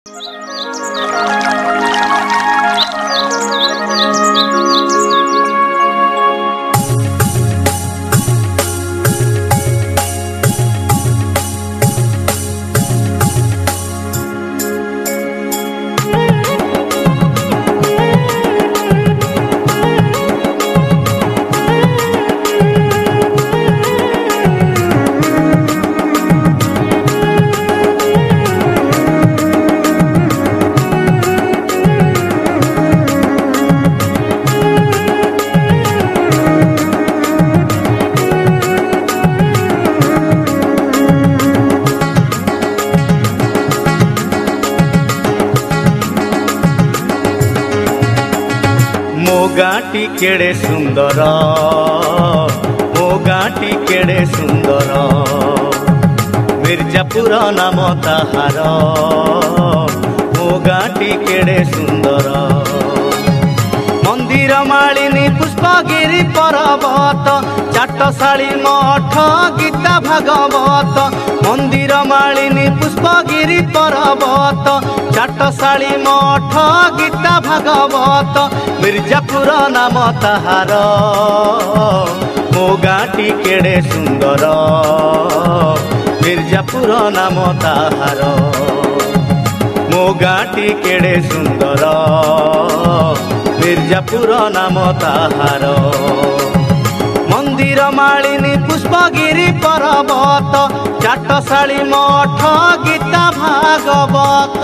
मो गाँटी केड़े सुंदर, मो गाँटी केड़े सुंदर, मिर्जापुर नाम ताहार। मो गाँटी केड़े सुंदर, मंदिर मालिनी पुष्पगिरी पर्वत, चाटशाली मठ गीता भागवत। मंदिर मालिनी पुष्पगिरी पर्वत, चाटशाली मठ गीता भागवत, मिर्जापुर नाम ताहार। मो गाँटी केड़े सुंदर, मिर्जापुर नाम ताहार। मो गाँटी केड़े सुंदर, मिर्जापुर नाम ताहार। मंदिर मालिनी पुष्पगिरी पर्वत, चाटशाली मठ गीता भागवत।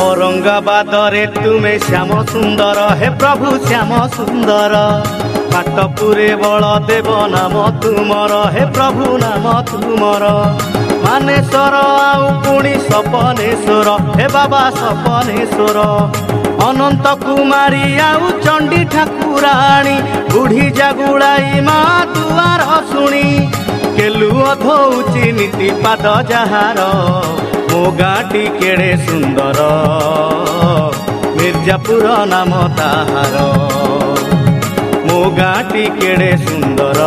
औरंगाबादरे तुमे श्याम सुंदर, हे प्रभु श्याम सुंदर। पाटपुरे बलदेव नाम तुमर, हे प्रभु नाम तुमर। मानेश्वर आउ पुणी सपनेश्वर, हे बाबा सपनेश्वर। अनंत कुमारी आउ चंडी ठाकुराणी, बुढ़ी जागुड़ाई मा दुआर शुणी। केलुओ धौची नीति पाद जहार। मो गाँटी केड़े सुंदर, मिर्जापुर नाम ताहार। मो गाँटी केड़े सुंदर,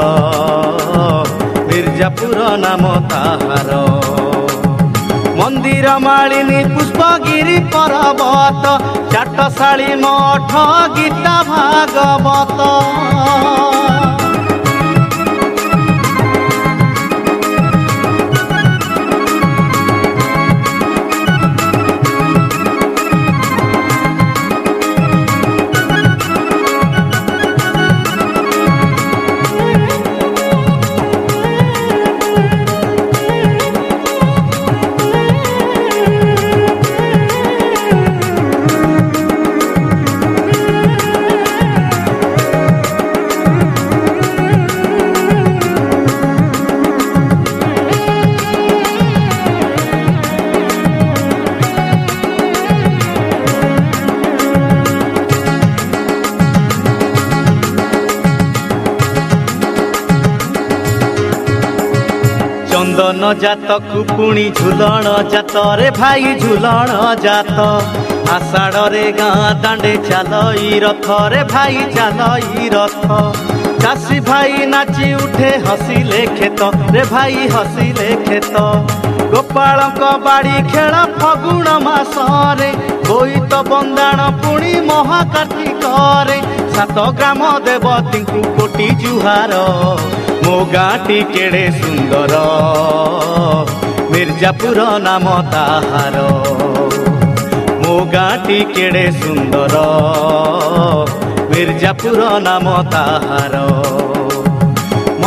मिर्जापुर नाम ताहार। मंदिर मालिनी पुष्पगिरी पर्वत, चाटशाली मठ गीता भागवत। चंदन जात कुपुणी झुलण जात, रे भाई झुलण जात। आषाढ़ रे गाँ दांडे चालई रथ, रे भाई चालई रथ। चाषी भाई नाची उठे हसिले खेत, रे भाई हसिले खेत। गोपाल बाड़ी खेल फगुण मासरे, बोईत बंदाण पुणी महाकार्तिक। सात ग्राम देवती कोटी जुहार। मो गाँटी केड़े सुंदर, मिर्जापुर नाम ताहार। मो गाँटी केड़े सुंदर, मिर्जापुर नाम ताहार।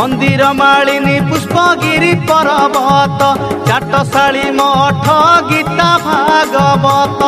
मंदिर मालिनी पुष्पगिरी पर्वत चाटशाली मठ गीता भागवत।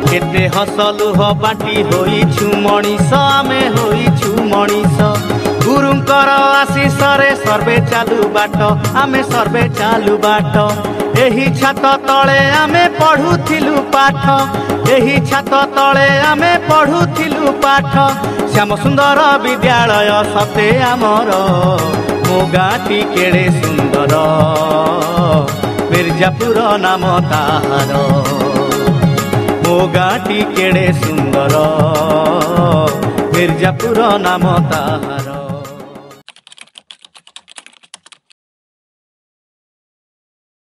केते हसलुह बाटी होइछु मणिष आमे होइछु मणिष गुरुंकर आशीष रे सर्वे चालू बाट आमे सर्वे चालू बाट। एही छात तले आमे पढुथिलु पाठ एही छात तले आमे पढुथिलु पाठ। श्याम सुंदर विद्यालय सते आमर मो गाटी केड़े सुंदर मिर्जापुर नाम ताहार मो गाटी केड़े सुंदर मिर्जापुर नाम ताहार।